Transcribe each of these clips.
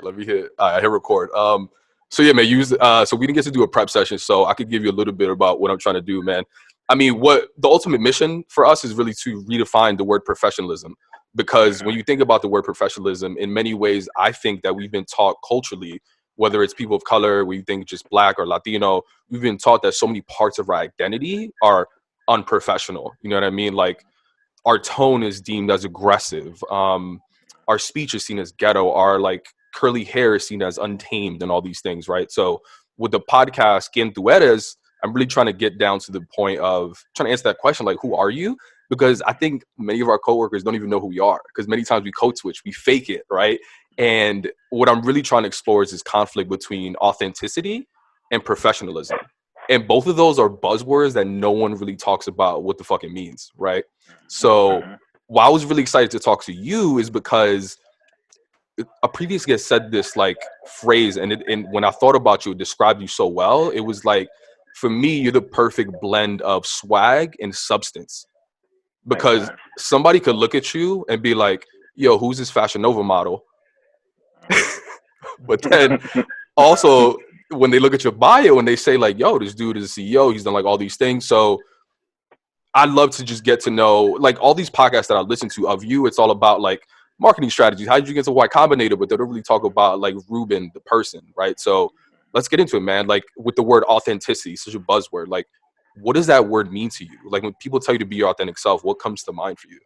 Let me hit. I hit record. So yeah, man. So we didn't get to do a prep session, so I could give you a little bit about what I'm trying to do, man. I mean, what the ultimate mission for us is really to redefine the word professionalism, because when you think about the word professionalism, in many ways, I think that we've been taught culturally, whether it's people of color, we think just Black or Latino, we've been taught that so many parts of our identity are unprofessional. You know what I mean? Like, our tone is deemed as aggressive. Our speech is seen as ghetto. Our like curly hair is seen as untamed, and all these things, right? So with the podcast Quién Tú Eres, I'm really trying to get down to the point of trying to answer that question, like, who are you? Because I think many of our coworkers don't even know who we are, because many times we code switch, we fake it, right? And what I'm really trying to explore is this conflict between authenticity and professionalism. And both of those are buzzwords that no one really talks about what the fuck it means, right? So why I was really excited to talk to you is because a previous guest said this like phrase, and when I thought about you, it described you so well. It was like, for me, you're the perfect blend of swag and substance, because somebody could look at you and be like, yo, who's this Fashion Nova model? But then also when they look at your bio and they say like, yo, this dude is a CEO, he's done like all these things. So I'd love to just get to know, like, all these podcasts that I listen to of you. It's all about like marketing strategies. How did you get to Y Combinator? But they don't really talk about like Ruben, the person, right? So let's get into it, man. Like, with the word authenticity, such a buzzword. Like, what does that word mean to you? Like, when people tell you to be your authentic self, what comes to mind for you?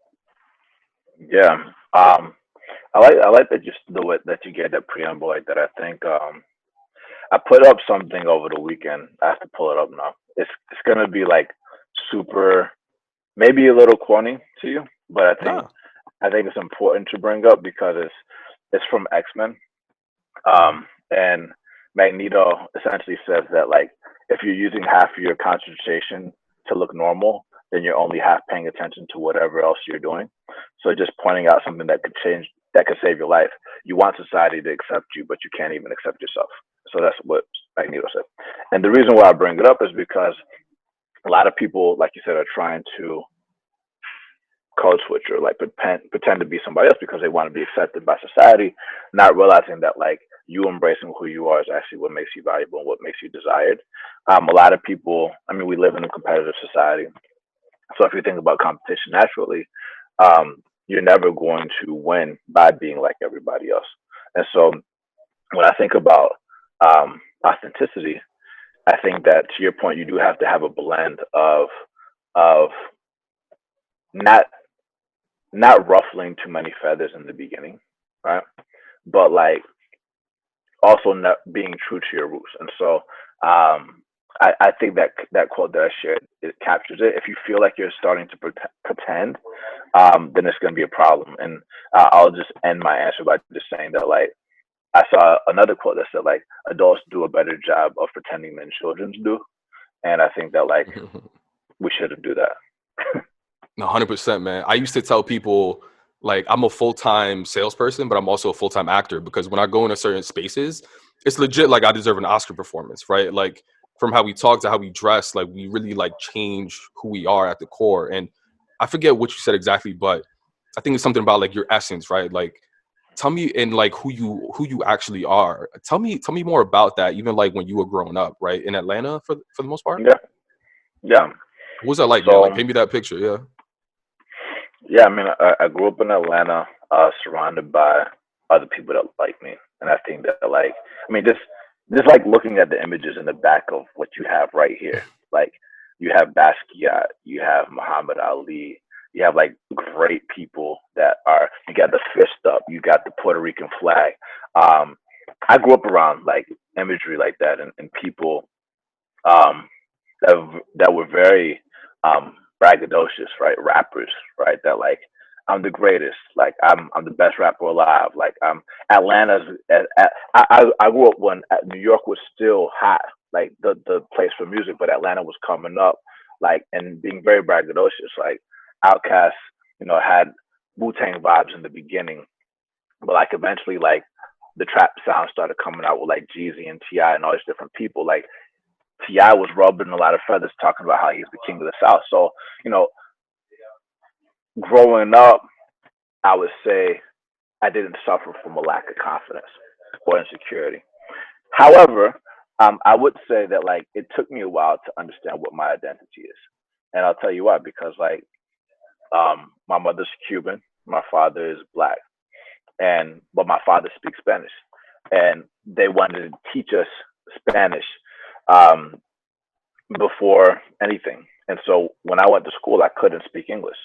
Yeah. I like that just the way that you get that preamble like that. I think I put up something over the weekend. I have to pull it up now. It's gonna be like super, maybe a little corny to you, but I think Nah. I think it's important to bring up because it's from X-Men. Mhm. And Magneto essentially says that, like, if you're using half of your concentration to look normal, then you're only half paying attention to whatever else you're doing. So just pointing out something that could change, that could save your life. You want society to accept you, but you can't even accept yourself. So that's what Magneto said. And the reason why I bring it up is because a lot of people, like you said, are trying to code switch or like pretend to be somebody else because they want to be accepted by society, not realizing that, like, you embracing who you are is actually what makes you valuable and what makes you desired. A lot of people, I mean, we live in a competitive society, so if you think about competition naturally, you're never going to win by being like everybody else. And so when I think about authenticity, I think that, to your point, you do have to have a blend of not not ruffling too many feathers in the beginning, right? But like also not being true to your roots. And so I think that that quote that I shared, it captures it. If you feel like you're starting to pretend, then it's going to be a problem. And I'll just end my answer by just saying that, like, I saw another quote that said, like, adults do a better job of pretending than children do. And I think that, like, we shouldn't do that. 100%, man. I used to tell people, like, I'm a full-time salesperson, but I'm also a full-time actor, because when I go into certain spaces, it's legit like I deserve an Oscar performance, right? Like, from how we talk to how we dress, like, we really like change who we are at the core. And I forget what you said exactly, but I think it's something about like your essence, right? Like, tell me, and like who you actually are. Tell me more about that. Even like when you were growing up, right, in Atlanta for the most part. Yeah, yeah. What was that like, man? So Like, paint me that picture. Yeah. yeah, I mean, I grew up in Atlanta, surrounded by other people that like me, and I think that, like, I mean, just like looking at the images in the back of what you have right here, like, you have Basquiat, you have Muhammad Ali, you have like great people that are. You got the fist up, you got the Puerto Rican flag. Um, I grew up around like imagery like that, and people um, that were very braggadocious, right? Rappers, right? That, like, I'm the greatest, like, I'm the best rapper alive, like, I'm Atlanta's. I grew up when New York was still hot, like the place for music, but Atlanta was coming up, like, and being very braggadocious, like Outkast, had Wu-Tang vibes in the beginning, but like eventually, like, the trap sound started coming out with like Jeezy and Ti and all these different people, like Ti was rubbing a lot of feathers, talking about how he's the king of the South. So, you know, growing up, I would say I didn't suffer from a lack of confidence. or insecurity. However, I would say that like it took me a while to understand what my identity is, and I'll tell you why. Because like my mother's Cuban, my father is black, but my father speaks Spanish, and they wanted to teach us Spanish um, before anything. And so when I went to school, I couldn't speak English,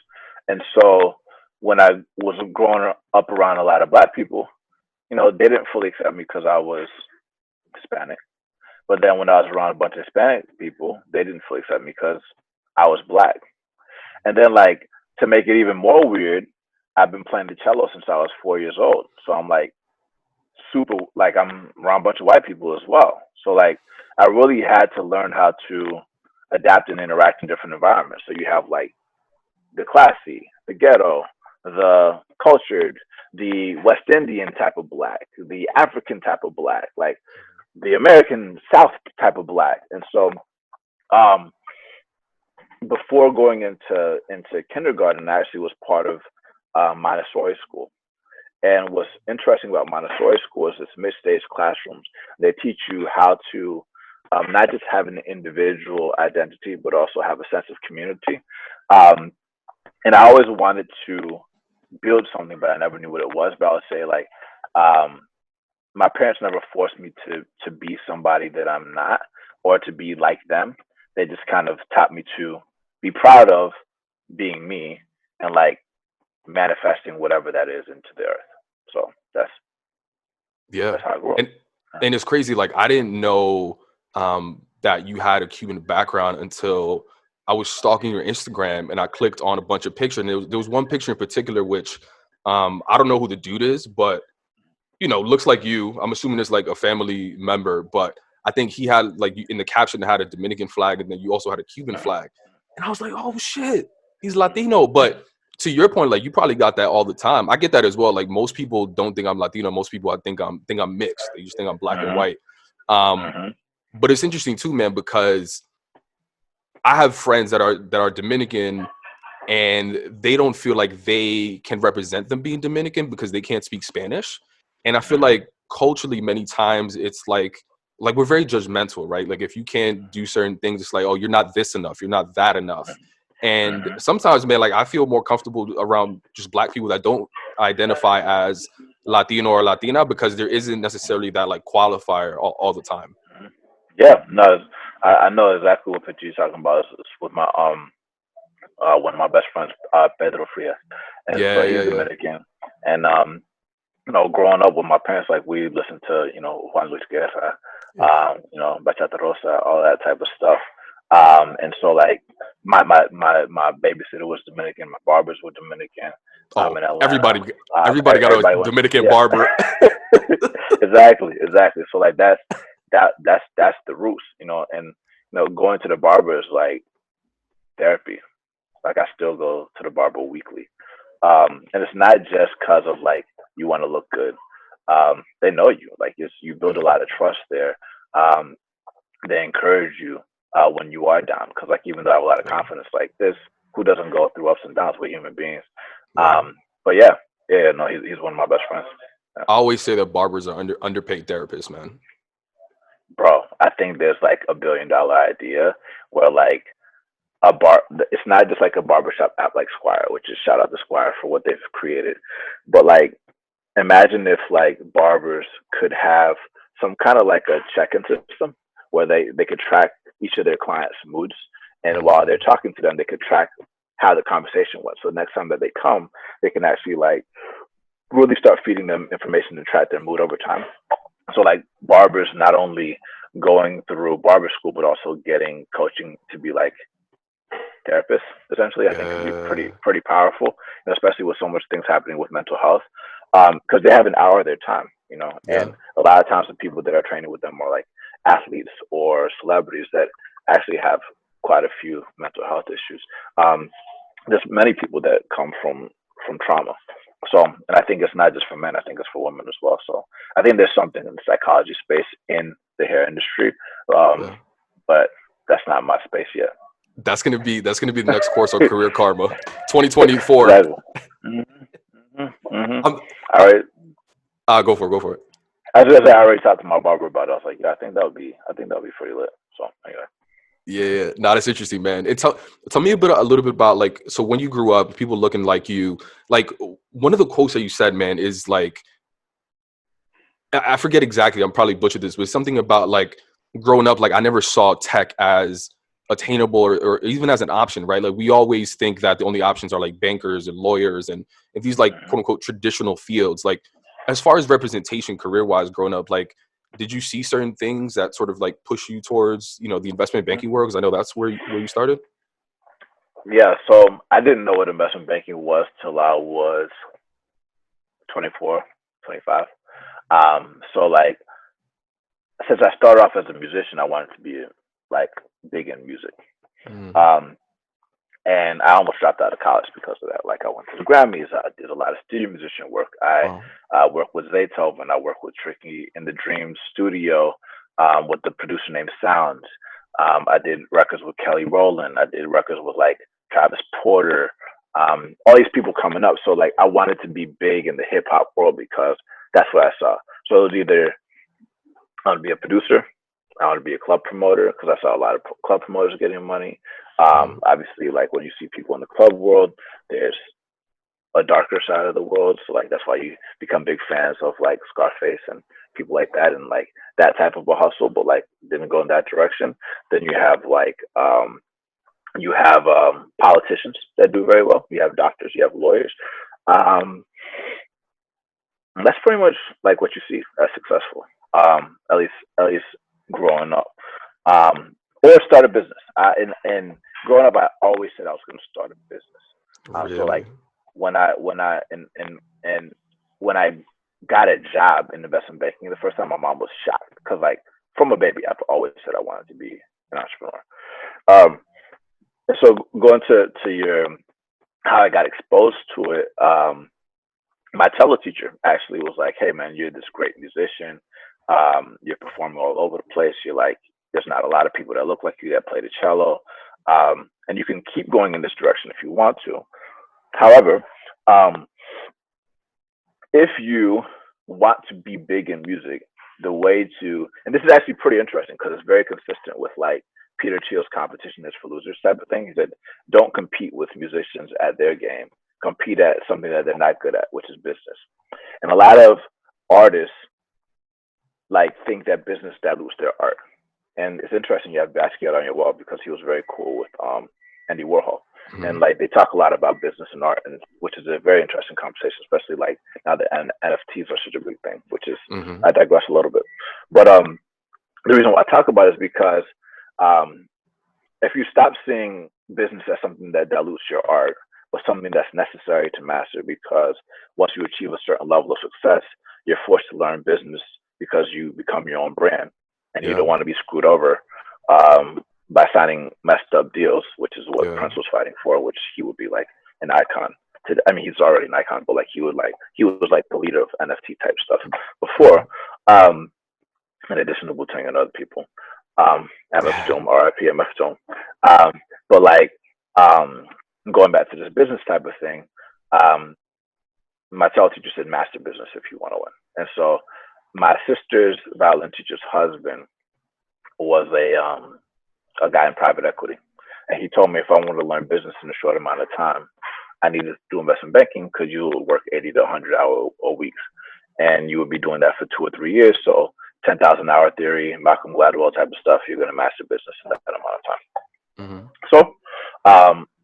and so when I was growing up around a lot of black people, they didn't fully accept me because I was Hispanic. But then when I was around a bunch of Hispanic people, they didn't fully accept me because I was black. And then like to make it even more weird, I've been playing the cello since I was 4 years old. So I'm like super like I'm around a bunch of white people as well. So like I really had to learn how to adapt and interact in different environments. So you have like the classy, the ghetto, the cultured, the West Indian type of black, the African type of black, like the American South type of black. And so before going into kindergarten, I actually was part of Montessori school. And what's interesting about Montessori school is it's mid-stage classrooms. They teach you how to not just have an individual identity, but also have a sense of community. And I always wanted to build something, but I never knew what it was. But I would say like my parents never forced me to be somebody that I'm not or to be like them. They just kind of taught me to be proud of being me and like manifesting whatever that is into the earth. So that's how I grew up. And it's crazy. Like I didn't know that you had a Cuban background until I was stalking your Instagram and I clicked on a bunch of pictures. And there was one picture in particular, which I don't know who the dude is, but looks like you. I'm assuming it's like a family member, but I think he had like in the caption had a Dominican flag and then you also had a Cuban flag. And I was like, oh shit, he's Latino. But to your point, like you probably got that all the time. I get that as well. Like most people don't think I'm Latino. Most people I think I'm mixed. They just think I'm black and white. But it's interesting too, man, because I have friends that are Dominican and they don't feel like they can represent them being Dominican because they can't speak Spanish. And I feel like culturally many times it's like we're very judgmental, right? Like if you can't do certain things, it's like, oh, you're not this enough. You're not that enough. And sometimes, man, like I feel more comfortable around just black people that don't identify as Latino or Latina because there isn't necessarily that like qualifier all the time. Yeah, no, I know exactly what picture you're talking about. It's with my one of my best friends, Pedro Frias, and so he's Dominican. And growing up with my parents, like we listened to Juan Luis Guerra, Bachata Rosa, all that type of stuff. And so like my babysitter was Dominican, my barbers were Dominican. In Atlanta, everybody got a Dominican barber. Exactly. So like that's the roots, and going to the barber is like therapy. Like I still go to the barber weekly. And it's not just because of like you want to look good. They know you, like you build a lot of trust there. They encourage you when you are down, because like even though I have a lot of confidence, like this, who doesn't go through ups and downs with human beings? But no, he's one of my best friends. Yeah. I always say that barbers are underpaid therapists, man. Bro, I think there's like $1 billion idea where like it's not just like a barbershop app like Squire, which is shout out to Squire for what they've created, but like imagine if like barbers could have some kind of like a check-in system where they could track each of their clients' moods, and while they're talking to them, they could track how the conversation went. So next time that they come, they can actually like really start feeding them information to track their mood over time. So like barbers not only going through barber school, but also getting coaching to be like therapists, essentially, I think can be pretty powerful, and especially with so much things happening with mental health, because they have an hour of their time, and a lot of times the people that are training with them are like athletes or celebrities that actually have quite a few mental health issues. There's many people that come from trauma. So, and I think it's not just for men, I think it's for women as well. So I think there's something in the psychology space in the hair industry, but that's not my space yet. That's gonna be the next course on Career Karma, 2024. Exactly. All right. Go for it. I was gonna say I already talked to my barber about it. I was like, yeah, I think that would be pretty lit. So anyway. Yeah, no, that's interesting, man. Tell me a little bit about like, so when you grew up, people looking like you, like one of the quotes that you said, man, is like, I forget exactly, I'm probably butchered this, but something about like growing up, like I never saw tech as attainable or even as an option, right? Like we always think that the only options are like bankers and lawyers and these like quote unquote traditional fields. Like as far as representation career wise growing up, like did you see certain things that sort of like push you towards, you know, the investment banking world? Because I know that's where you started. Yeah, so I didn't know what investment banking was till I was 24, 25. So like since I started off as a musician, I wanted to be like big in music. Mm. Um, and I almost dropped out of college because of that. Like I went to the Grammys, I did a lot of studio musician work. I Wow. worked with Zaytoven, I worked with Tricky in the Dream Studio with the producer named Sounds. I did records with Kelly Rowland. I did records with like Travis Porter. All these people coming up. So like I wanted to be big in the hip hop world because that's what I saw. So it was either I want to be a producer, I want to be a club promoter because I saw a lot of club promoters getting money. Mm. Obviously, like when you see people in the club world, there's a darker side of the world. So like that's why you become big fans of like Scarface and people like that and like that type of a hustle, but like didn't go in that direction. Then you have like politicians that do very well. You have doctors, you have lawyers. Um, and that's pretty much like what you see as successful. At least growing up. Or start a business. And growing up, I always said I was going to start a business. So Really? like and when I got a job in investment banking, the first time my mom was shocked because like from a baby, I've always said I wanted to be an entrepreneur. Um, so going to your how I got exposed to it, my cello teacher actually was like, "Hey man, you're this great musician. You're performing all over the place. You're like, there's not a lot of people that look like you that play the cello, and you can keep going in this direction if you want to. However, if you want to be big in music, the way to, and this is actually pretty interesting because it's very consistent with like Peter Thiel's competition is for losers type of thing. He said, don't compete with musicians at their game. Compete at something that they're not good at, which is business. And a lot of artists like think that business dilutes their art. And it's interesting you have Basquiat on your wall because he was very cool with Andy Warhol. Mm. And like they talk a lot about business and art, and which is a very interesting conversation, especially like now that NFTs are such a big thing. Which is I digress a little bit, but the reason why I talk about it is because if you stop seeing business as something that dilutes your art, but something that's necessary to master, because once you achieve a certain level of success, you're forced to learn business because you become your own brand, and you don't want to be screwed over by signing messed up deals, which is what Prince was fighting for, which he would be like an icon. I mean, he's already an icon, but like he was like the leader of NFT type stuff before, in addition to Wu-Tang and other people. MF Doom, RIP MF Doom. But like going back to this business type of thing, my cello teacher said master business if you want to win. And so my sister's violin teacher's husband was a guy in private equity. And he told me if I wanted to learn business in a short amount of time, I needed to do investment banking because you would work 80 to 100 hour a weeks. And you would be doing that for 2 or 3 years. So 10,000 hour theory, Malcolm Gladwell type of stuff, you're going to master business in that amount of time. So,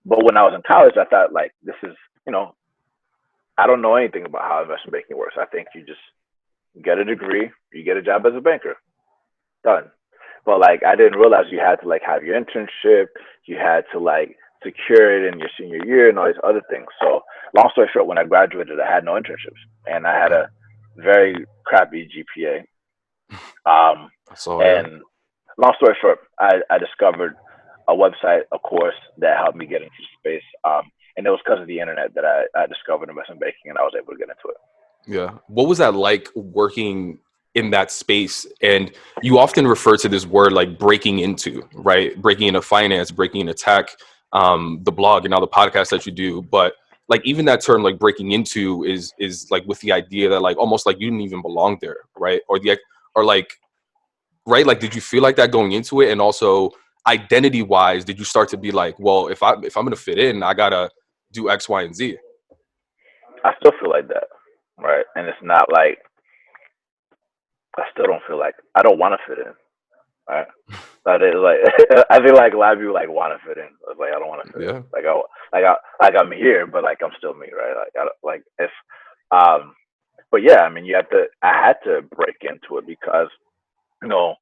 but when I was in college, I thought like, this is, I don't know anything about how investment banking works. I think you just get a degree, you get a job as a banker, done. But like, I didn't realize you had to like have your internship, you had to like secure it in your senior year and all these other things. So long story short, when I graduated, I had no internships and I had a very crappy GPA. And long story short, I discovered a website, a course that helped me get into space. And it was because of the internet that I discovered investment banking and I was able to get into it. Yeah. What was that like working in that space? And you often refer to this word like breaking into, right? Breaking into finance, breaking into tech, the blog and all the podcasts that you do. But like even that term like breaking into is like with the idea that like almost like you didn't even belong there, right? Or like, right, like did you feel like that going into it? And also identity wise, did you start to be like, well, if I'm gonna fit in, I gotta do X, Y, and Z? I still feel like that, right? And it's not like I still don't feel like I don't want to fit in, right? But it's like I feel like a lot of people like want to fit in. It's like I don't want to fit in. Yeah. Like I'm here, but like I'm still me, right? Like I don't, like if but yeah, I mean, I had to break into it because you know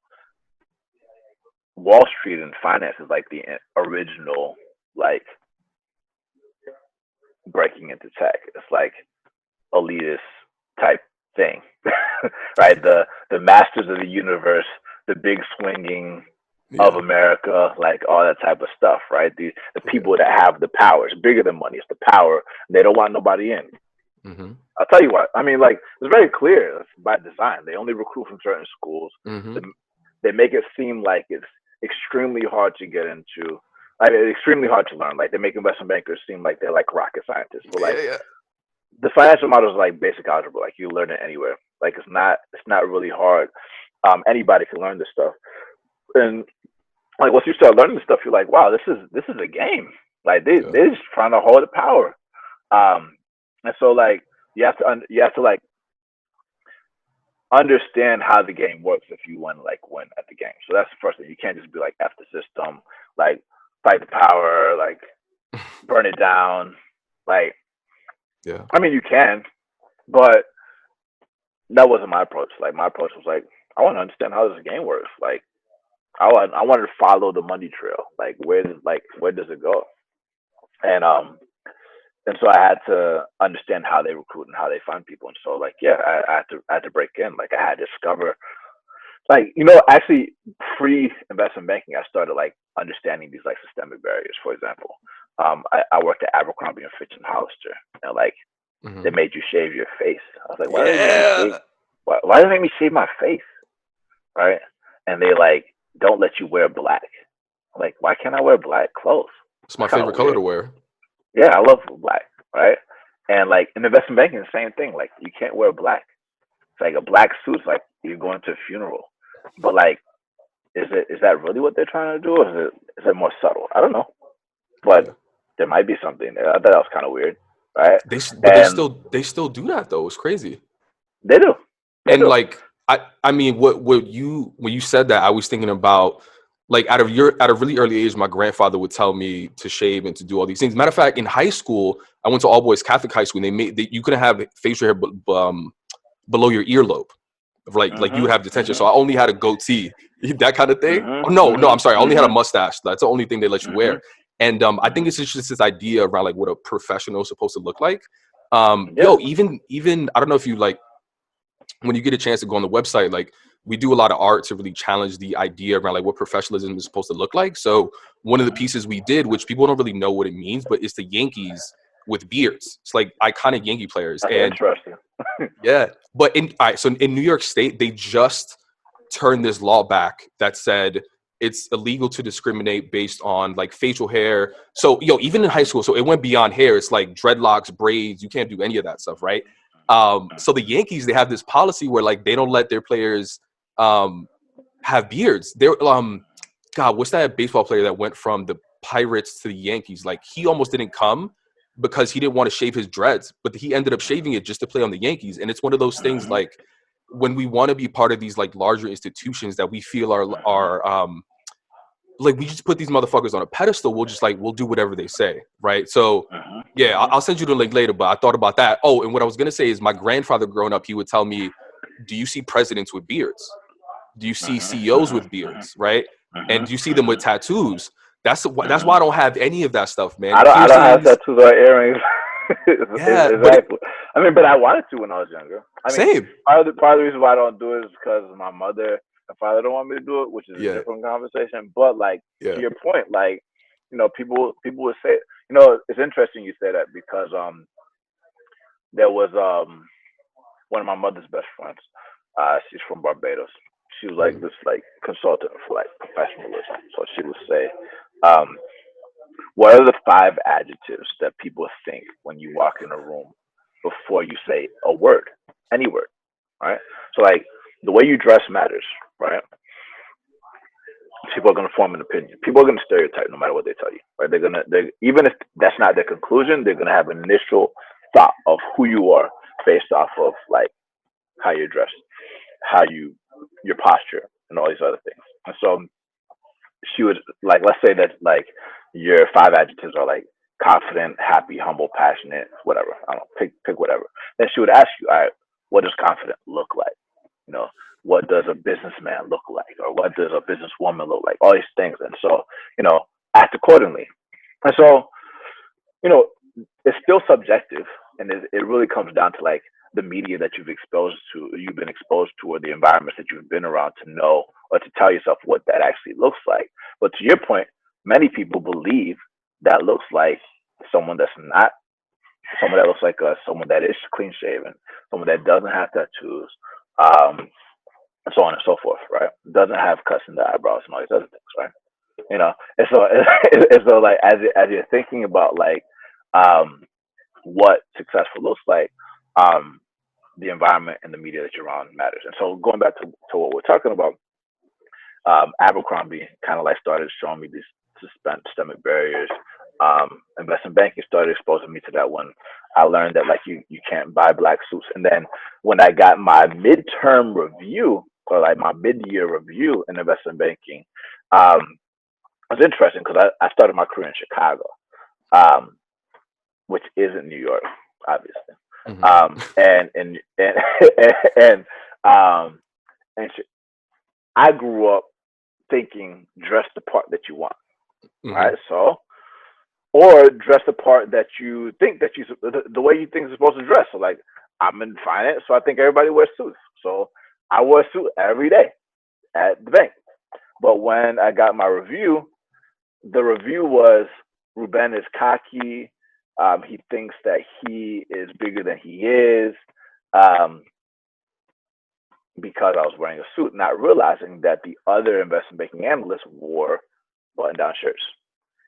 Wall Street and finance is like the original like breaking into tech. It's like elitist type thing, right? The masters of the universe, the big swinging of Yeah. America, like all that type of stuff, right? The people that have the power, it's bigger than money, it's the power. They don't want nobody in. Mm-hmm. I'll tell you what. I mean, like it's very clear. It's by design. They only recruit from certain schools. Mm-hmm. They make it seem like it's extremely hard to get into. Like it's extremely hard to learn. Like they make investment bankers seem like they're like rocket scientists. But like Yeah. the financial model is like basic algebra. Like you learn it anywhere. Like it's not really hard. Anybody can learn this stuff. And like once you start learning this stuff, you're like, wow, this is a game. Like Yeah. they're just trying to hold the power. And so like you have to like understand how the game works if you want to like win at the game. So that's the first thing. You can't just be like F the system, like fight the power, like burn it down. Like Yeah. I mean you can, but that wasn't my approach. Like my approach was like I want to understand how this game works. Like I wanted to follow the money trail. Like where does it go? And so I had to understand how they recruit and how they find people. And so like yeah, I had to break in. Like I had to discover like actually pre-investment banking I started like understanding these like systemic barriers. For example, I worked at Abercrombie and Fitch and Hollister, and like they Mm-hmm. made you shave your face. I was like, why do they make me shave? Yeah. Why do they make me shave my face? Right? And they like don't let you wear black. Like, why can't I wear black clothes? It's my It's kind favorite of color weird. to wear. Yeah, I love black, right? And like in investment banking, the same thing. Like you can't wear black. It's like a black suit's like you're going to a funeral. But like, is that really what they're trying to do, or is it more subtle? I don't know, but Yeah. there might be something there. I thought that was kind of weird, right? But And they still do that though. It's crazy. they do, they And do. like I mean what you when you said that, I was thinking about like at a really early age, my grandfather would tell me to shave and to do all these things. Matter of fact, in high school, I went to all boys Catholic high school, and you couldn't have facial hair below your earlobe. Like you would Mhm, have detention. So mhm, I only had a goatee, that kind of thing. mhm, Oh no, I'm mhm, sorry. I only had a mhm, mustache. That's the only thing they let you wear. mhm, And I think mhm. it's just this idea around like what a professional is supposed to look like. Yeah. Even I don't know if you like when you get a chance to go on the website, like we do a lot of art to really challenge the idea around like what professionalism is supposed to look like. So one of the Mhm. pieces we did, which people don't really know what it means, but it's the Yankees with beards. It's like iconic Yankee players. That's And interesting. yeah, but all right, so in New York State, they just turned this law back that said it's illegal to discriminate based on like facial hair. So even in high school, so it went beyond hair. It's like dreadlocks, braids. You can't do any of that stuff, right? So the Yankees, they have this policy where like they don't let their players um, have beards. They're God, what's that baseball player that went from the Pirates to the Yankees? Like he almost didn't come because he didn't want to shave his dreads, but he ended up shaving it just to play on the Yankees. And it's one of those things Mhm, like when we want to be part of these like larger institutions that we feel mhm, are like we just put these motherfuckers on a pedestal. We'll do whatever they say, right? So mhm, yeah, mhm, I'll send you the link later. But I thought about that. Oh, and what I was gonna say is my grandfather growing up, he would tell me, "Do you see presidents with beards? Do you see mhm, CEOs mhm, with mhm, beards? Right? And mhm, do you see them with mhm, tattoos? That's why I mhm. don't have any of that stuff, man. I don't have Piercings, tattoos or earrings. yeah, but Exactly. I mean, but I wanted to when I was younger. I mean, same, part of the reason why I don't do it is because my mother and father don't want me to do it, which is a yeah, different conversation. But like to yeah, your point, like people would say, it's interesting you say that because there was one of my mother's best friends. She's from Barbados. She was like mhm, this like consultant for like professionalism. So she would say, um, What are the 5 adjectives that people think when you walk in a room before you say a word, any word, right? So like the way you dress matters, right? People are going to form an opinion. People are going to stereotype no matter what they tell you, right? Even if that's not their conclusion, they're going to have an initial thought of who you are based off of like how you're dressed, your posture, and all these other things. And so she would like, let's say that like your 5 adjectives are like confident, happy, humble, passionate, whatever. I don't know, pick whatever. Then she would ask you, all right, what does confident look like? You know, what does a businessman look like, or what does a businesswoman look like? All these things, and so act accordingly. And so it's still subjective, and it really comes down to like the media that you've been exposed to, or the environments that you've been around to know or to tell yourself what that actually looks like. But to your point, many people believe that looks like someone that's not, someone that looks like us, someone that is clean shaven, someone that doesn't have tattoos, and so on and so forth, right? Doesn't have cuts in the eyebrows and all these other things, right? And so like as you're thinking about like what successful looks like, the environment and the media that you're around matters. And so going back to what we're talking about, Abercrombie kind of like started showing me these systemic barriers. Investment banking started exposing me to that when I learned that like you can't buy black suits. And then when I got my midterm review, or like my mid-year review in investment banking, it was interesting because I started my career in Chicago, which isn't New York, obviously. And I grew up thinking dress the part that you want, right? So, or dress the part that you think that the way you think is supposed to dress. So like I'm in finance, so I think everybody wears suits. So I wore a suit every day at the bank. But when I got my review, the review was Ruben is cocky. He thinks that he is bigger than he is, because I was wearing a suit, not realizing that the other investment banking analysts wore button-down shirts.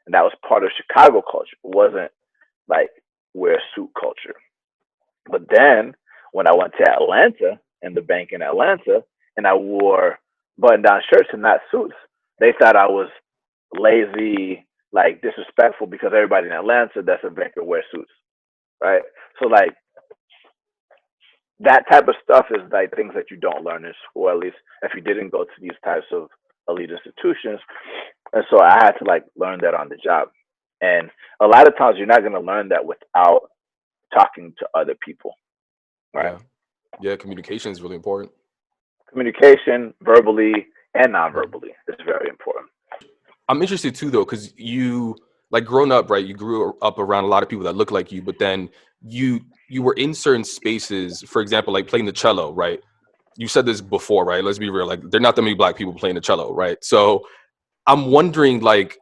And that was part of Chicago culture. It wasn't like wear suit culture. But then when I went to Atlanta, and the bank in Atlanta, and I wore button-down shirts and not suits, they thought I was lazy, like disrespectful, because everybody in Atlanta that's a banker wears suits, right? So like that type of stuff is like things that you don't learn in school, at least if you didn't go to these types of elite institutions. And so I had to like learn that on the job. And a lot of times you're not going to learn that without talking to other people, right? Yeah, communication is really important. Communication, verbally and non-verbally, is very important. I'm interested too, though, because you, like, growing up, right, you grew up around a lot of people that look like you, but then you were in certain spaces, for example, like playing the cello, right? You said this before, right? Let's be real. Like, there are not that many black people playing the cello, right? So I'm wondering, like,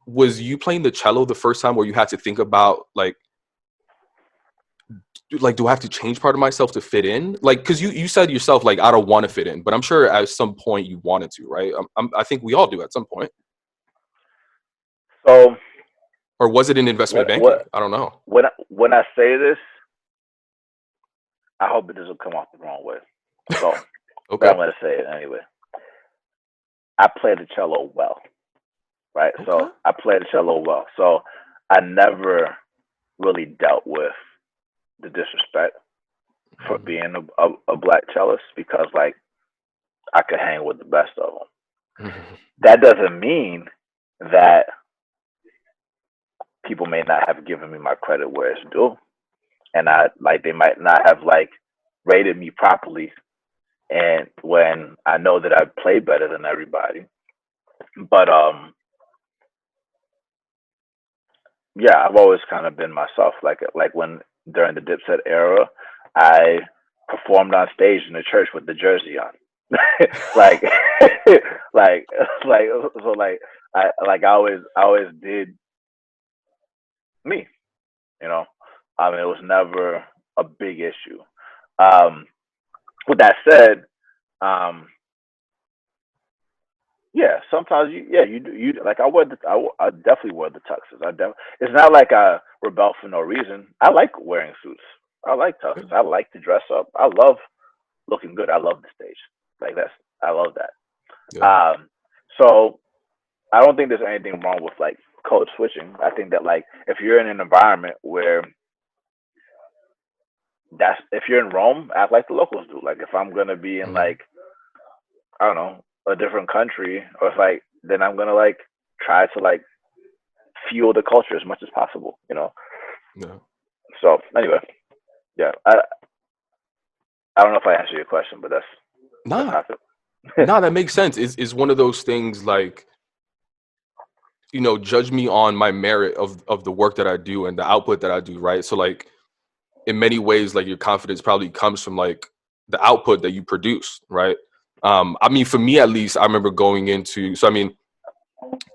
was you playing the cello the first time where you had to think about, like, do I have to change part of myself to fit in? Like, because you said yourself, like, I don't want to fit in, but I'm sure at some point you wanted to, right? I think we all do at some point. So, or was it in investment banking? I don't know. When I say this, I hope it doesn't come off the wrong way. So, okay. But I'm going to say it anyway. I play the cello well, right? Okay. So I play the cello well. So I never really dealt with the disrespect for being a black cellist, because like I could hang with the best of them. That doesn't mean that people may not have given me my credit where it's due, and they might not have like rated me properly, and when I know that I play better than everybody. But yeah, I've always kind of been myself. Like when during the Dipset era, I performed on stage in the church with the jersey on. like I always did me, I mean, it was never a big issue. With that said, yeah, sometimes you do, like I definitely wear the tuxes. It's not like I rebel for no reason. I like wearing suits. I like tuxes. I like to dress up. I love looking good. I love the stage. Like I love that. Yeah. So I don't think there's anything wrong with like code switching. I think that like if you're in an environment where if you're in Rome, act like the locals do. Like if I'm gonna be in Mhm. like I don't know a different country, or if like then I'm gonna like try to like fuel the culture as much as possible. Yeah. So anyway, yeah, I don't know if I answered your question, but that's Nah, how it. nah, that makes sense. Is one of those things like, judge me on my merit of the work that I do and the output that I do, right? So like in many ways, like your confidence probably comes from like the output that you produce, right? I mean, for me at least, I remember going into, so I mean,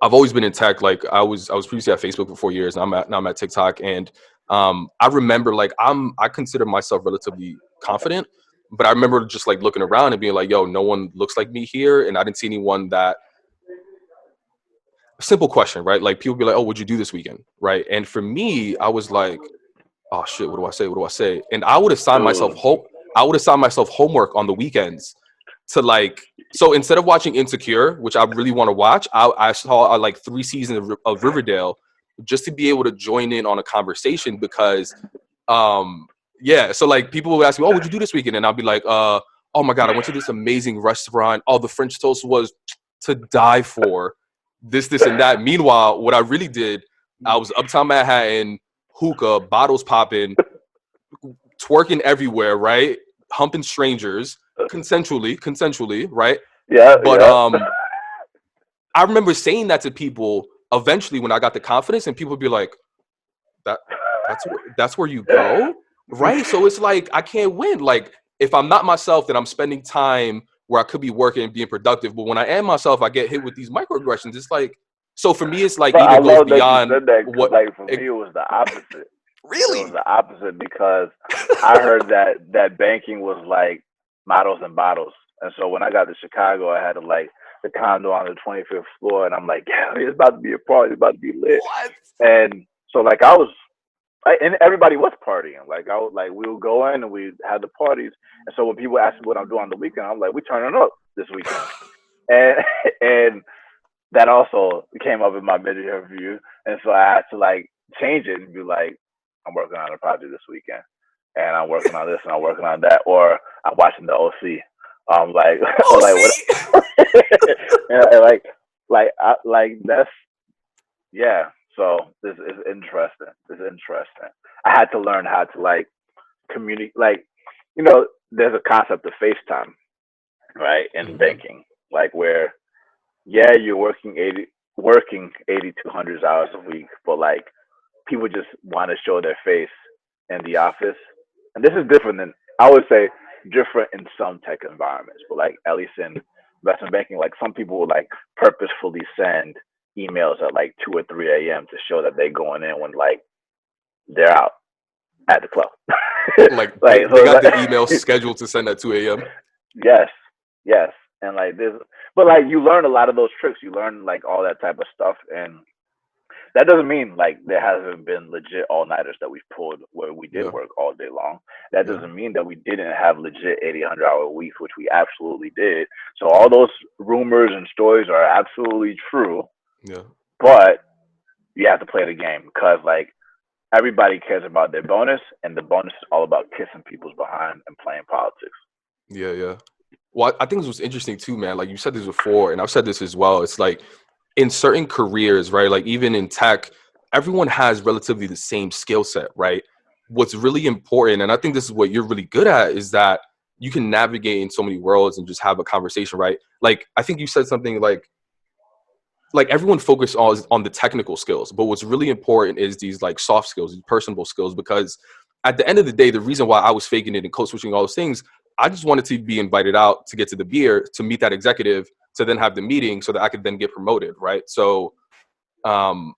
I've always been in tech. Like I was previously at Facebook for 4 years, and now I'm at TikTok. And I remember like I consider myself relatively confident, but I remember just like looking around and being like, yo, no one looks like me here. And I didn't see anyone that simple question, right? Like people be like, oh, what'd you do this weekend? Right. And for me, I was like, oh shit, what do I say? What do I say? And I would assign myself Dude, homework on the weekends to like, so instead of watching Insecure, which I really want to watch, I saw like 3 seasons of Riverdale just to be able to join in on a conversation because, yeah. So like people would ask me, oh, what'd you do this weekend? And I'll be like, oh my God, I went to this amazing restaurant. Oh, the French toast was to die for. This, and that. Meanwhile, what I really did, I was uptown Manhattan, hookah, bottles popping, twerking everywhere, right? Humping strangers, consensually, right? yeah, But yeah. I remember saying that to people eventually when I got the confidence, and people would be like, "That that's where you go, right?" So it's like I can't win. Like if I'm not myself, then I'm spending time where I could be working and being productive. But when I am myself, I get hit with these microaggressions. It's like so for me, it's like But I even goes love that you beyond said that because, what like, for it me, it was the opposite. It was really. the opposite because I heard that banking was like models and bottles, and so when I got to Chicago, I had to like the condo on the 25th floor, and I'm like, yeah, it's about to be a party, it's about to be lit, What? and so like and everybody was partying. Like I was like, we would go in and we had the parties, and so when people ask me what I'm doing on the weekend, I'm like, we turning up this weekend, and and that also came up in my mid interview, and so I had to like change it and be like, I'm working on a project this weekend, and I'm working on this and I'm working on that, or I'm watching the OC, like or Oh, like what, see? and like that's yeah. So this is interesting. This is interesting. I had to learn how to like communicate. Like there's a concept of FaceTime, right, in Mhm. banking, like where yeah, you're working 80 to 100 hours a week, but like people just want to show their face in the office. And this is different than I would say different in some tech environments, but like at least in investment banking, like some people would like purposefully send emails at like 2 or 3 a.m. to show that they're going in when like they're out at the club. Like like they so got the it's email like scheduled to send at 2 a.m. yes, yes. And like this but like you learn a lot of those tricks. You learn like all that type of stuff and that doesn't mean like there hasn't been legit all nighters that we've pulled where we did Yeah, work all day long. That yeah, doesn't mean that we didn't have legit 80, 100 hour weeks, which we absolutely did. So yeah, all those rumors and stories are absolutely true, yeah, but you have to play the game because like everybody cares about their bonus, and the bonus is all about kissing people's behind and playing politics. yeah, yeah. Well, I think this was interesting too, man. Like you said this before, and I've said this as well. It's like in certain careers, right? Like even in tech, everyone has relatively the same skill set, right? What's really important, and I think this is what you're really good at, is that you can navigate in so many worlds and just have a conversation, right? Like I think you said something like everyone focus on the technical skills, but what's really important is these like soft skills, these personable skills, because at the end of the day, the reason why I was faking it and code switching all those things, I just wanted to be invited out to get to the beer, to meet that executive, to then have the meeting so that I could then get promoted, right? So um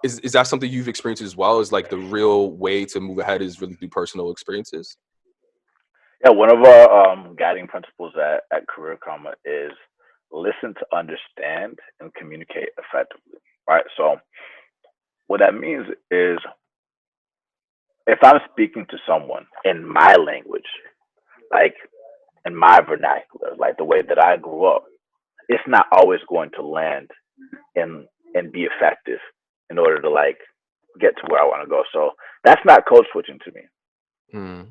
is that something you've experienced as well? Is like the real way to move ahead is really through personal experiences? Yeah, one of our guiding principles at Career Karma is listen to understand, and communicate effectively. Right. So what that means is if I'm speaking to someone in my language, like in my vernacular, like the way that I grew up, it's not always going to land and be effective in order to like get to where I want to go. So that's not code switching to me. Mm.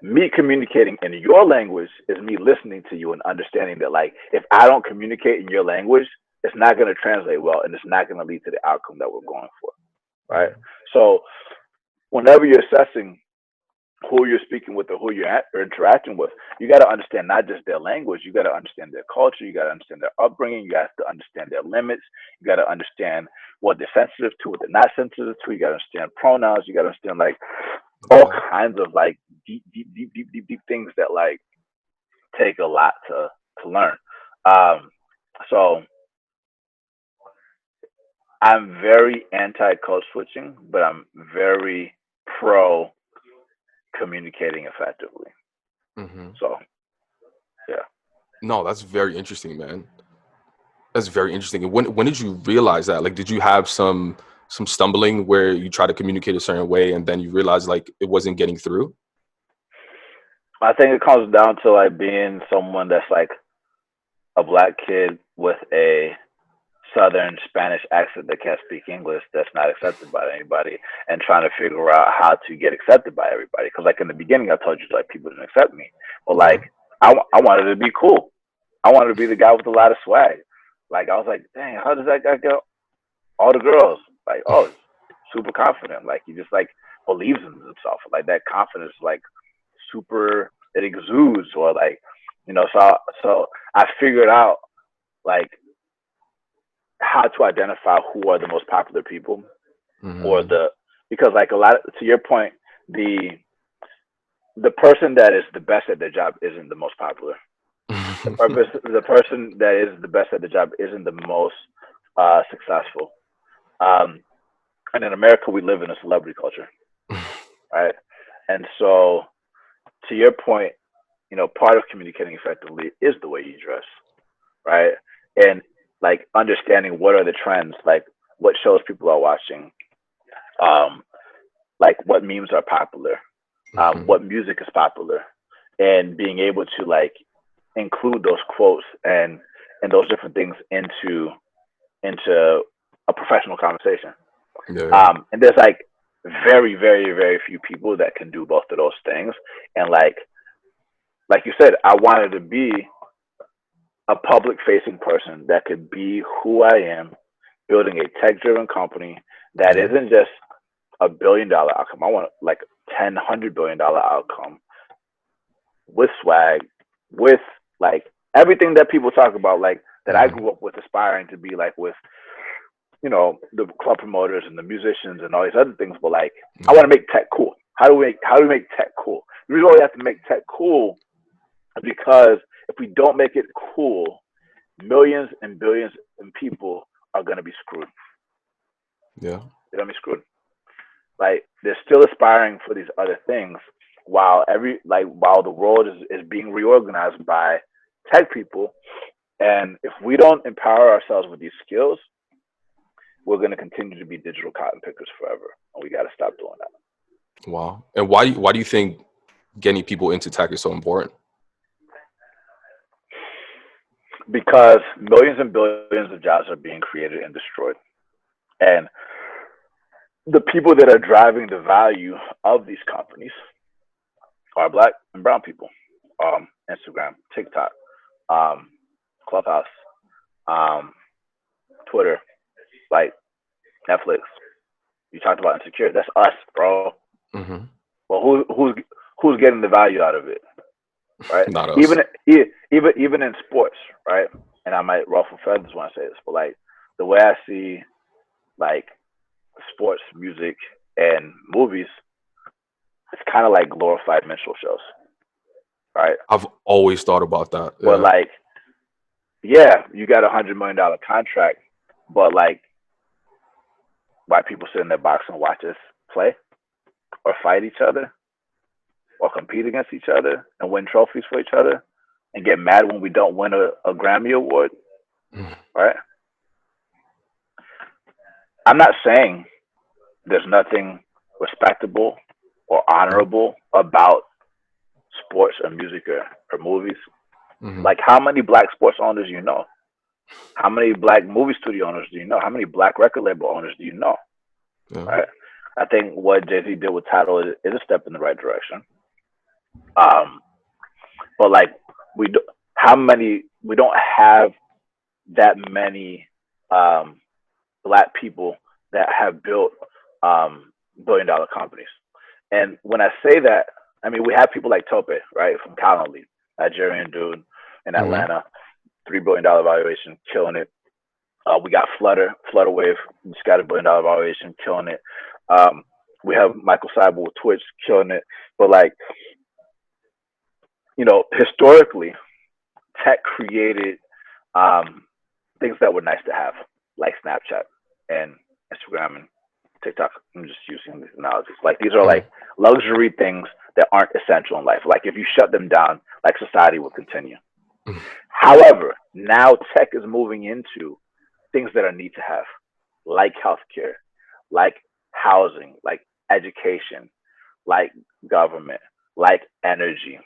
Me communicating in your language is me listening to you and understanding that like if I don't communicate in your language, it's not going to translate well and it's not going to lead to the outcome that we're going for. Right. Mm. So whenever you're assessing who you're speaking with or who you're or interacting with, you got to understand not just their language, you got to understand their culture, you got to understand their upbringing, you got to understand their limits, you got to understand what they're sensitive to, what they're not sensitive to, you got to understand pronouns, you got to understand like all Yeah. kinds of like deep things that like take a lot to learn. Um, so I'm very anti code switching, but I'm very pro communicating effectively. Hmm. So yeah. No, that's very interesting, man. That's very interesting. And when did you realize that? Like, did you have some stumbling where you try to communicate a certain way and then you realize like it wasn't getting through? I think it comes down to like being someone that's like a black kid with a southern Spanish accent that can't speak English, that's not accepted by anybody, and trying to figure out how to get accepted by everybody. Because like in the beginning, I told you like people didn't accept me, but Yeah. like I wanted to be cool. I wanted to be the guy with a lot of swag. Like I was like, dang, how does that guy get all the girls? Like, oh, he's super confident. Like he just like believes in himself. Like that confidence, like super, it exudes, or like, you know. So I figured out like how to identify who are the most popular people, or Hmm. the because like a lot of, to your point, the person that is the best at their job isn't the most popular. The person that is the best at the job isn't the most successful. Um, and in America, we live in a celebrity culture, right? And so, to your point, you know, part of communicating effectively is the way you dress, right? And like understanding what are the trends, like what shows people are watching, um, like what memes are popular, Hmm. what music is popular, and being able to like include those quotes and those different things into a professional conversation. Yeah. And there's like very, very, very few people that can do both of those things. And like you said, I wanted to be a public facing person that could be who I am, building a tech driven company that Yeah. isn't just $1 billion outcome. I want like 10 $100 billion outcome with swag, with like everything that people talk about, like that I Hmm. grew up with aspiring to be like with, you know, the club promoters and the musicians and all these other things. But like, I Yeah. want to make tech cool. How do we make tech cool? The reason why we have to make tech cool is because if we don't make it cool, millions and billions of people are gonna be screwed. Yeah. They're gonna be screwed. Like they're still aspiring for these other things while while the world is being reorganized by tech people. And if we don't empower ourselves with these skills, we're going to continue to be digital cotton pickers forever. And we got to stop doing that. Wow. And why do you think getting people into tech is so important? Because millions and billions of jobs are being created and destroyed. And the people that are driving the value of these companies are black and brown people. Instagram, TikTok, um, Clubhouse, um, Twitter, like Netflix. You talked about insecure. That's us, bro. Hmm. Well, who's getting the value out of it, right? Not Even us. even in sports, right? And I might ruffle feathers when I say this, but like the way I see like sports, music, and movies, it's kind of like glorified minstrel shows, right? I've always thought about that. Where Yeah. like, yeah, you got $100 million contract, but like white people sit in their box and watch us play or fight each other or compete against each other and win trophies for each other and get mad when we don't win a Grammy award. Mm. right? I'm not saying there's nothing respectable or Yeah. honorable about sports or music or movies. Hmm. Like, how many black sports owners do you know? How many black movie studio owners do you know? How many black record label owners do you know? Yeah. Right? I think what Jay-Z did with Tidal is a step in the right direction. Um, but like, we do, how many? We don't have that many black people that have built billion-dollar companies. And when I say that, I mean we have people like Tope, right, from Calendly, Nigerian dude in Hmm. Atlanta, $3 billion valuation, killing it. We got Flutterwave, just got $1 billion valuation, killing it. Um, we have Michael Seibel with Twitch, killing it. But like, historically, tech created things that were nice to have, like Snapchat and Instagram and TikTok. I'm just using these analogies. Like, these are Hmm. like luxury things that aren't essential in life. Like, if you shut them down, like, society will continue. However, now tech is moving into things that are need to have, like healthcare, like housing, like education, like government, like energy,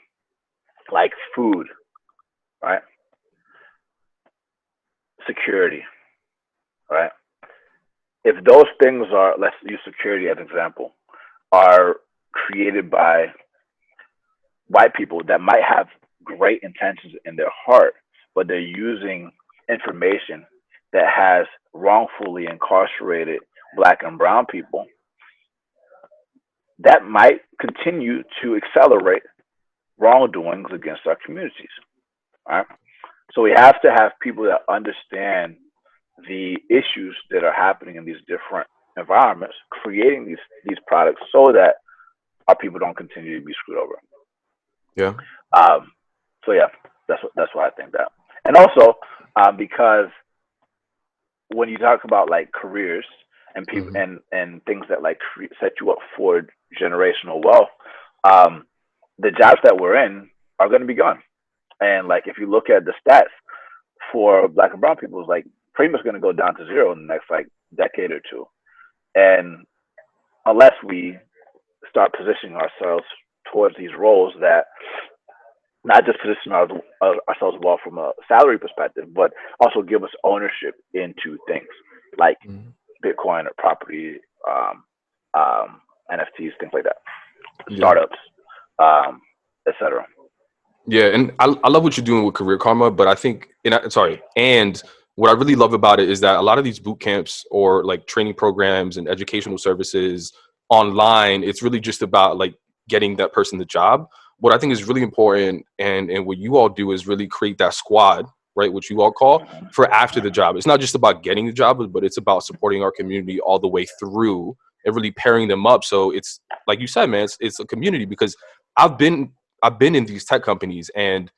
like food, right? Security, right? If those things are, let's use security as an example, are created by white people that might have great intentions in their heart, but they're using information that has wrongfully incarcerated black and brown people, that might continue to accelerate wrongdoings against our communities. Right? So we have to have people that understand the issues that are happening in these different environments, creating these products so that our people don't continue to be screwed over. Yeah. Um, so yeah, that's why I think that. And also because when you talk about like careers and people Hmm. and things that like set you up for generational wealth, um, the jobs that we're in are going to be gone. And like, if you look at the stats for black and brown people, it's like pretty much going to go down to zero in the next like decade or two. And unless we start positioning ourselves towards these roles that not just position ourselves well from a salary perspective, but also give us ownership into things like Hmm. Bitcoin or property, um, NFTs, things like that, Yeah. startups, etc. Yeah, and I love what you're doing with Career Karma, but I think, and what I really love about it is that a lot of these boot camps or like training programs and educational services online, it's really just about like getting that person the job. What I think is really important, and what you all do is really create that squad, right? What you all call Mm-hmm. for after the Mm-hmm. job. It's not just about getting the job, but it's about supporting our community all the way through and really pairing them up. So it's like you said, man, it's a community because I've been I've been in these tech companies, and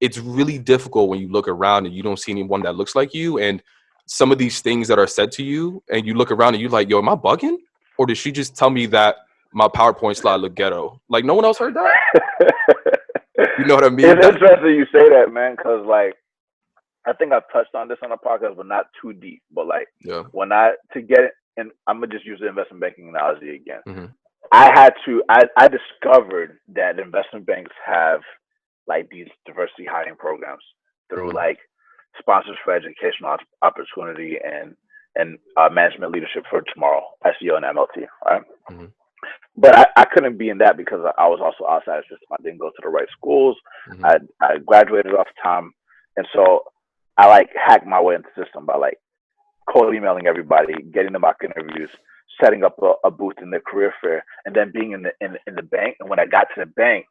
it's really difficult when you look around and you don't see anyone that looks like you. And some of these things that are said to you, and you look around and you're like, yo, am I bugging? Or did she just tell me that my PowerPoint slide looked ghetto? Like, no one else heard that? You know what I mean? It's That's, interesting you say that, man, because like, I think I've touched on this on the podcast, but not too deep. But like, yeah. when I to get it, and I'm gonna just use the investment banking analogy again. Hmm. I discovered that investment banks have like these diversity hiring programs through Hmm. like sponsors for educational opportunity and management leadership for tomorrow, SEO and MLT, right? Hmm. But I couldn't be in that because I was also outside the system. I didn't go to the right schools. Hmm. I graduated off time, and so I like hacked my way into the system by like cold emailing everybody, getting the mock interviews, setting up a booth in the career fair, and then being in the bank. And when I got to the bank,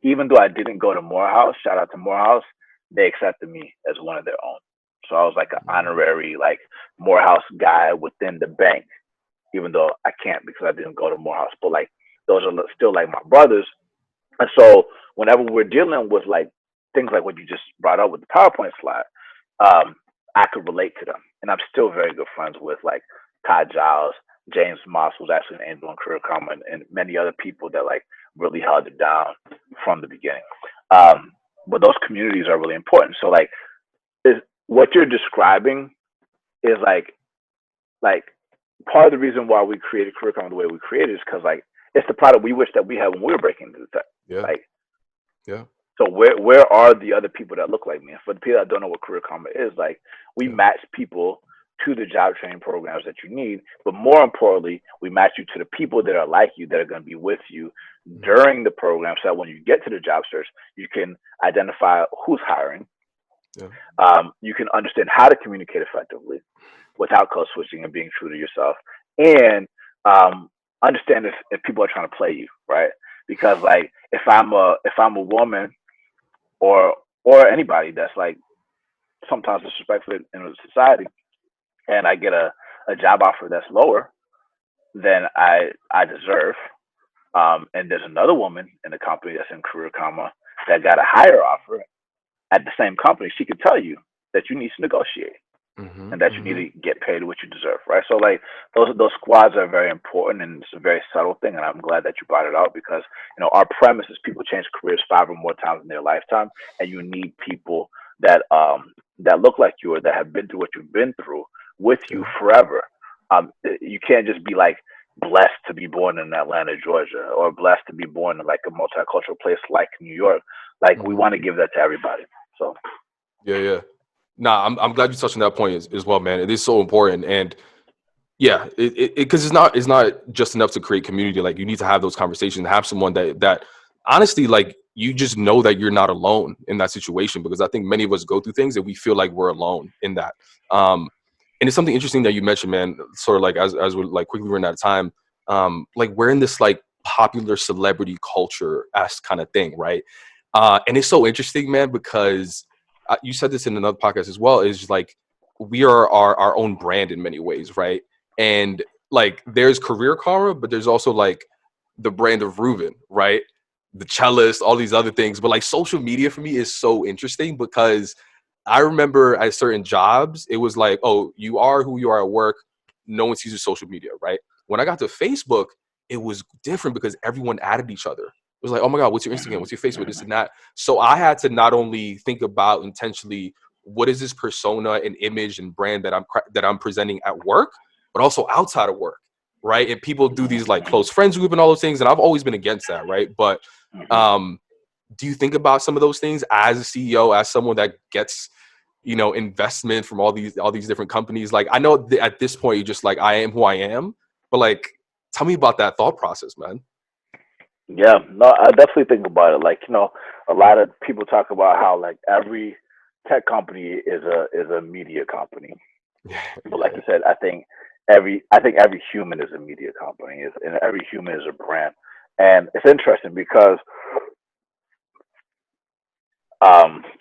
even though I didn't go to Morehouse, shout out to Morehouse, they accepted me as one of their own. So I was like an honorary like Morehouse guy within the bank, even though I can't because I didn't go to Morehouse. But like, those are still like my brothers. And so whenever we're dealing with like things like what you just brought up with the PowerPoint slide, I could relate to them. And I'm still very good friends with like Todd Giles, James Moss, who's actually an angel in Career Karma, and many other people that like really held it down from the beginning. But those communities are really important. So like, what you're describing is like part of the reason why we created Career Karma the way we created is because like it's the product we wish that we had when we were breaking into the tech. Yeah. Like, yeah. so where are the other people that look like me? And for the people that don't know what Career Karma is, like we match people to the job training programs that you need, but more importantly, we match you to the people that are like you, that are going to be with you during the program, so that when you get to the job search, you can identify who's hiring. You can understand how to communicate effectively without code switching and being true to yourself, and understand if people are trying to play you, right? Because like if I'm a woman or anybody that's like sometimes disrespectful in society, and I get a job offer that's lower than I deserve, and there's another woman in the company that's in Career Karma that got a higher offer at the same company, she could tell you that you need to negotiate and that you need to get paid what you deserve, right? So like those squads are very important, and it's a very subtle thing, and I'm glad that you brought it out, because you know our premise is people change careers 5 or more times in their lifetime, and you need people that that look like you or that have been through what you've been through with you forever. You can't just be like blessed to be born in Atlanta, Georgia, or blessed to be born in like a multicultural place like New York. Like we want to give that to everybody. So yeah. Nah, I'm glad you touched on that point as well, man. It is so important, and yeah, because it's not just enough to create community. Like you need to have those conversations, have someone that honestly, like you just know that you're not alone in that situation, because I think many of us go through things and we feel like we're alone in that. And it's something interesting that you mentioned, man. Sort of like as we're like quickly running out of time, like we're in this like popular celebrity culture as kind of thing, right? And it's so interesting, man, because you said this in another podcast as well, is like we are our own brand in many ways, right? And like there's Career Karma, but there's also like the brand of Ruben, right? The cellist, all these other things. But like social media for me is so interesting, because I remember at certain jobs, it was like, oh, you are who you are at work. No one sees your social media, right? When I got to Facebook, it was different because everyone added each other. It was like, oh my God, what's your Instagram? What's your Facebook? This and that. So I had to not only think about intentionally, what is this persona and image and brand that I'm presenting at work, but also outside of work, right? And people do these like close friends group and all those things, and I've always been against that, right? But do you think about some of those things as a CEO, as someone that gets, you know, investment from all these different companies? Like I know at this point you're just like, I am who I am, but like tell me about that thought process, man. yeah, no, I definitely think about it. Like, you know, a lot of people talk about how like every tech company is a media company. But like you said, I think every human is a media company, and every human is a brand. And it's interesting because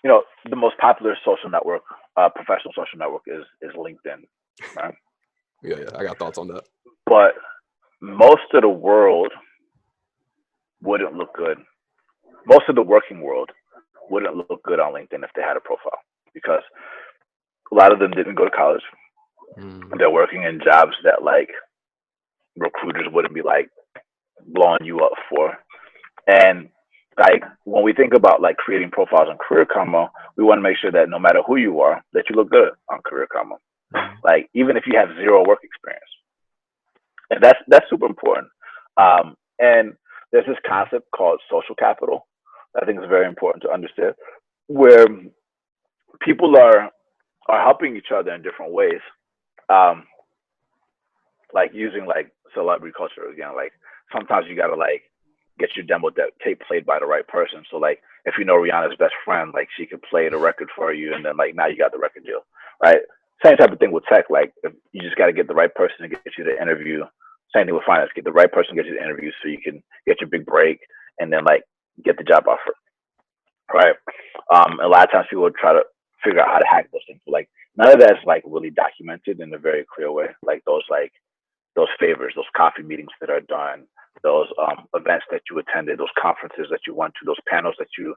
you know, the most popular social network, professional social network is LinkedIn, right? Yeah, I got thoughts on that. But most of the world wouldn't look good. Most of the working world wouldn't look good on LinkedIn if they had a profile, because a lot of them didn't go to college. They're working in jobs that like recruiters wouldn't be like blowing you up for. And like when we think about like creating profiles on Career Karma, we want to make sure that no matter who you are, that you look good on Career Karma. Like even if you have 0 work experience, and that's super important. And there's this concept called social capital that I think is very important to understand, where people are helping each other in different ways. Like using like celebrity culture again, like sometimes you gotta like get your demo tape played by the right person. So like if you know Rihanna's best friend, like she could play the record for you, and then like now you got the record deal, right? Same type of thing with tech. Like if you just got to get the right person to get you the interview. Same thing with finance. Get the right person to get you the interview so you can get your big break, and then like get the job offer, right? A lot of times people try to figure out how to hack those things. Like none of that's like really documented in a very clear way. Like those favors, those coffee meetings that are done, those events that you attended, those conferences that you went to, those panels that you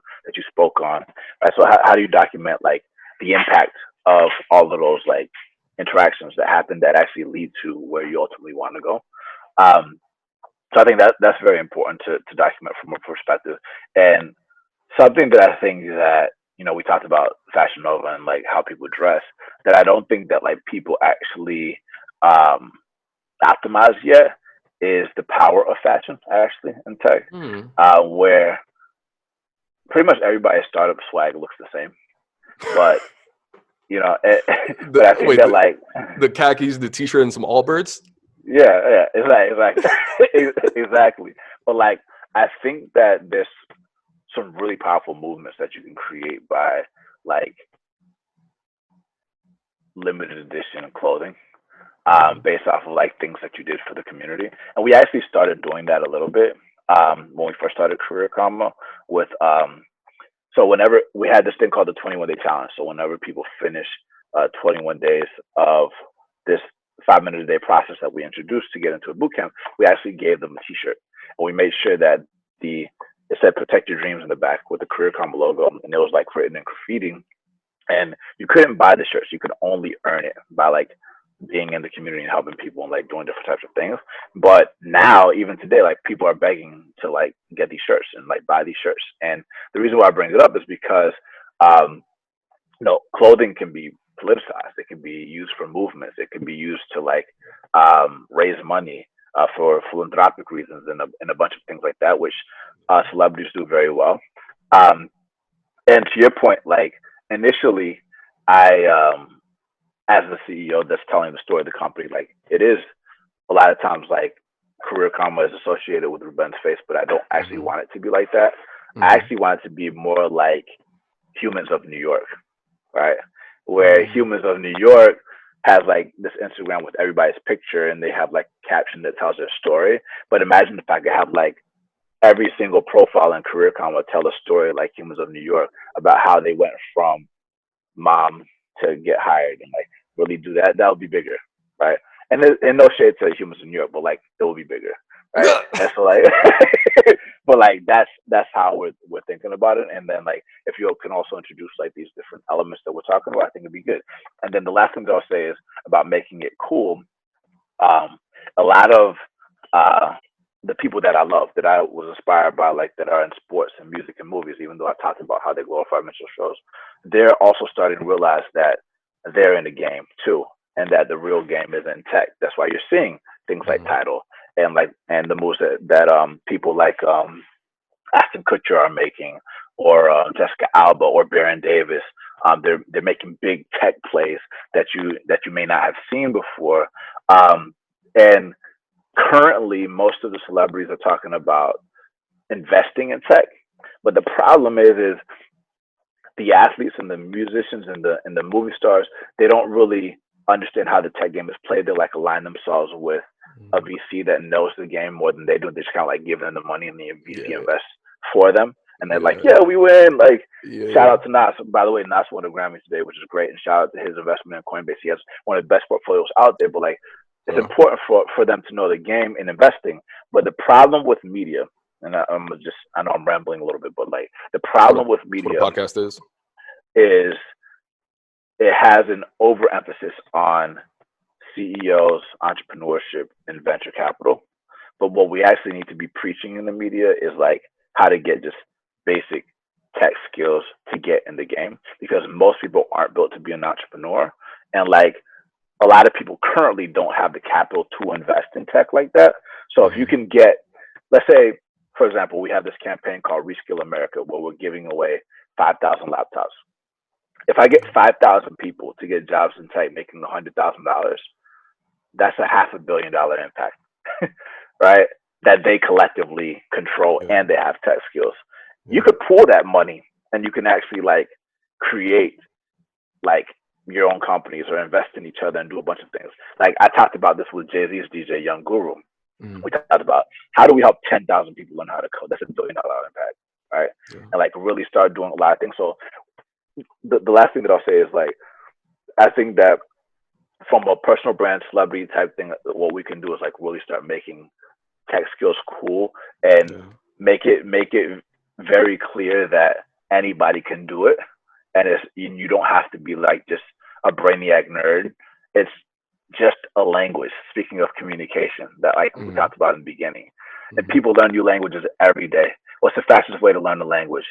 spoke on. Right. So how do you document like the impact of all of those like interactions that happen that actually lead to where you ultimately want to go? So I think that's very important to document from a perspective. And something that I think that we talked about Fashion Nova and like how people dress, that I don't think that like people actually um, optimize yet is the power of fashion actually in tech, Hmm. where pretty much everybody's startup swag looks the same, but but I think Wait, that like the khakis, the t-shirt, and some Allbirds. yeah, exactly, exactly. But like I think that there's some really powerful movements that you can create by like limited edition clothing, Mhm. based off of like things that you did for the community. And we actually started doing that a little bit when we first started Career Combo with so whenever we had this thing called the 21 day challenge. So whenever people finish 21 days of this 5 minute a day process that we introduced to get into a boot camp, we actually gave them a t-shirt. And we made sure that it said protect your dreams in the back with the Career Combo logo. And it was like written in graffiti. And you couldn't buy the shirts. You could only earn it by like being in the community and helping people and like doing different types of things. But now, even today, like people are begging to like get these shirts and like buy these shirts. And the reason why I bring it up is because um, clothing can be politicized. It can be used for movements. It can be used to like raise money for philanthropic reasons and a bunch of things like that, which celebrities do very well. Um, and to your point, like initially, I as the CEO that's telling the story of the company, like it is a lot of times like career karma is associated with Ruben's face, but I don't actually Mhm. want it to be like that. I Mhm. actually want it to be more like Humans of New York, right? Where Mhm. Humans of New York has like this Instagram with everybody's picture and they have like a caption that tells their story. But imagine if I could have like every single profile in career comma tell a story like Humans of New York about how they went from mom to get hired and like really do that. That would be bigger, right? And no shade to Humans in New York, but like it will be bigger, right? And so like, but like that's how we're thinking about it. And then like if you can also introduce like these different elements that we're talking about, I think it'd be good. And then the last thing that I'll say is about making it cool. Um, a lot of uh, the people that I love, that I was inspired by, like that are in sports and music and movies, even though I talked about how they glorify mental shows, they're also starting to realize that they're in the game too, and that the real game is in tech. That's why you're seeing things like Mhm. Tidal and the moves that people like Ashton Kutcher are making, or Jessica Alba or Baron Davis. They're making big tech plays that you may not have seen before. Um, and currently, most of the celebrities are talking about investing in tech. But the problem is the athletes and the musicians and the movie stars, they don't really understand how the tech game is played. They like align themselves with a Mhm. VC that knows the game more than they do. They just kind of like giving them the money and the VC Yeah. invests for them. And they're like, Yeah. yeah, we win. Like, shout Yeah. out to Nas. By the way, Nas won the Grammys today, which is great. And shout out to his investment in Coinbase. He has one of the best portfolios out there. But like, it's Uh, important for them to know the game in investing. But the problem with media, and I know I'm rambling a little bit, but like the problem with that's what a media podcast is. is it has an overemphasis on CEOs, entrepreneurship, and venture capital. But what we actually need to be preaching in the media is like how to get just basic tech skills to get in the game, because most people aren't built to be an entrepreneur. And like a lot of people currently don't have the capital to invest in tech like that. So if you Mhm. can get, let's say, for example, we have this campaign called Reskill America where we're giving away 5,000 laptops. If I get 5,000 people to get jobs in tech making $100,000, that's a $500 million impact, right? That they collectively control Yeah. and they have tech skills. You Yeah. could pool that money and you can actually like create like your own companies or invest in each other and do a bunch of things. Like I talked about this with Jay Z's DJ Young Guru. Mhm. We talked about how do we help 10,000 people learn how to code? That's $1 billion impact, right? Yeah. And like really start doing a lot of things. So the last thing that I'll say is like I think that from a personal brand celebrity type thing, what we can do is like really start making tech skills cool and Yeah. make it very clear that anybody can do it, and you don't have to be like just a brainiac nerd. It's just a language. Speaking of communication, that like we Mhm. talked about in the beginning, and Mhm. people learn new languages every day. What's the fastest way to learn a language?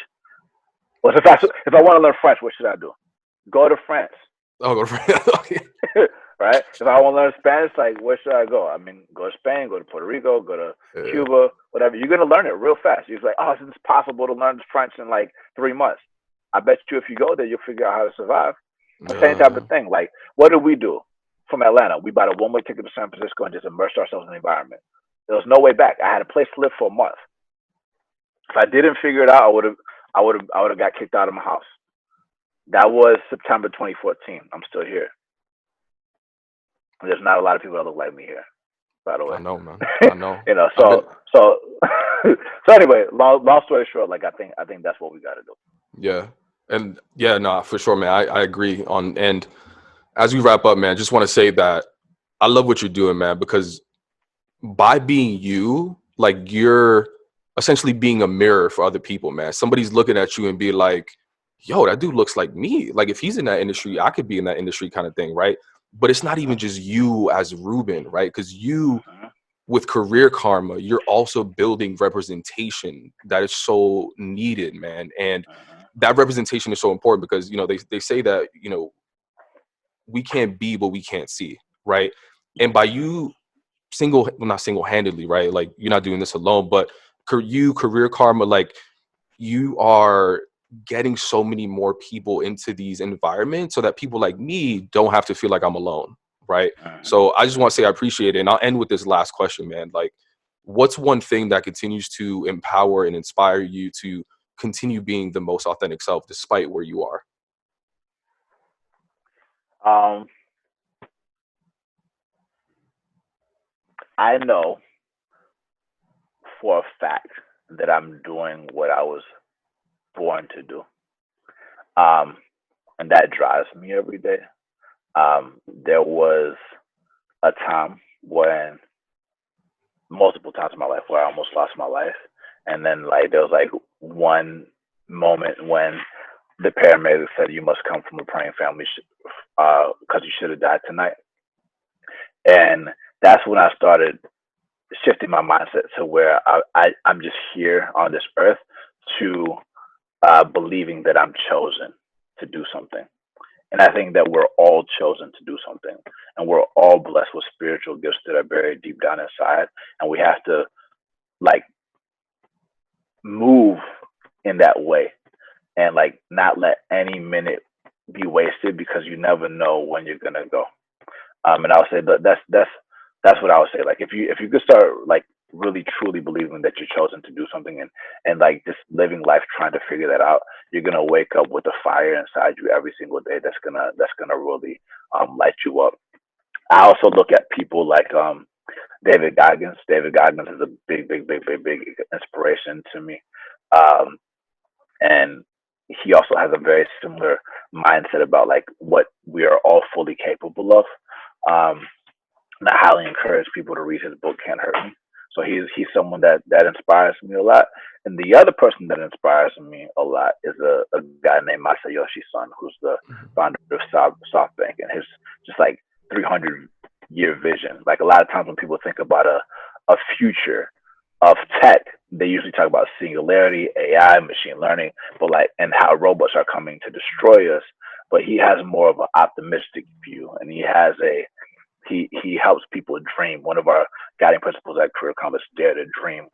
Well, if I want to learn French, what should I do? Go to France. Oh, okay. Right? If I want to learn Spanish, like where should I go? I mean, go to Spain, go to Puerto Rico, go to Yeah. Cuba, whatever. You're gonna learn it real fast. You're like, oh, it's possible to learn French in like 3 months. I bet you if you go there, you'll figure out how to survive. The same type Yeah. of thing. Like, what did we do from Atlanta? We bought a one-way ticket to San Francisco and just immersed ourselves in the environment. There was no way back. I had a place to live for a month. If I didn't figure it out, I would have got kicked out of my house. That was September 2014. I'm still here. There's not a lot of people that look like me here, by the way. I know, man. I know. You know, I've been. so anyway, long story short, like I think that's what we got to do. Yeah. And yeah, nah, for sure, man. I agree on. And as we wrap up, man, just want to say that I love what you're doing, man, because by being you, like you're essentially being a mirror for other people, man. Somebody's looking at you and be like, yo, that dude looks like me. Like if he's in that industry, I could be in that industry kind of thing, right? But it's not even just you as Ruben, right? Because you, with Career Karma, you're also building representation that is so needed, man. And that representation is so important because, they say that, we can't be what we can't see, right? And by you not single-handedly, right? Like you're not doing this alone, but Career Karma, like you are getting so many more people into these environments so that people like me don't have to feel like I'm alone, right? So I just want to say I appreciate it. And I'll end with this last question, man. Like, what's one thing that continues to empower and inspire you to continue being the most authentic self despite where you are? I know for a fact that I'm doing what I was born to do. And that drives me every day. There was a time when multiple times in my life where I almost lost my life. And then like there was like one moment when the paramedic said you must come from a praying family because you should have died tonight. And that's when I started shifting my mindset to where I'm just here on this earth to believing that I'm chosen to do something. And I think that we're all chosen to do something. And we're all blessed with spiritual gifts that are buried deep down inside. And we have to like move in that way and like not let any minute be wasted because you never know when you're gonna go. And I'll say that that's what I would say. Like if you could start like really truly believing that you're chosen to do something and like just living life trying to figure that out, you're gonna wake up with a fire inside you every single day that's gonna really light you up. I also look at people like David Goggins. David Goggins is a big inspiration to me. And he also has a very similar mindset about like what we are all fully capable of. And I highly encourage people to read his book, Can't Hurt Me. So he's someone that inspires me a lot. And the other person that inspires me a lot is a guy named Masayoshi Son, who's the founder of SoftBank, and his just like 300-year vision. Like a lot of times when people think about a future of tech, they usually talk about singularity, AI, machine learning, but like and how robots are coming to destroy us. But he has more of an optimistic view, and he helps people dream. One of our guiding principles at Career Compass, Dare to Dream.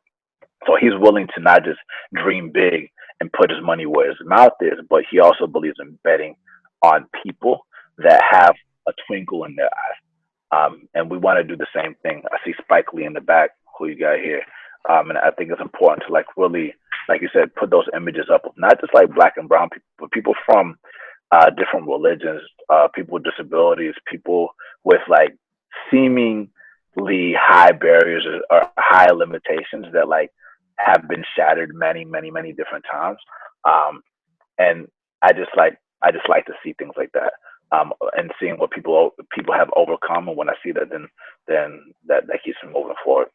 So he's willing to not just dream big and put his money where his mouth is, but he also believes in betting on people that have a twinkle in their eyes. And we want to do the same thing. I see Spike Lee in the back, who you got here. And I think it's important to like really, like you said, put those images up of not just like black and brown people, but people from different religions, people with disabilities, people with like seemingly high barriers or high limitations that like have been shattered many different times. And I just like to see things like that. And seeing what people have overcome, and when I see that, then that keeps me moving forward.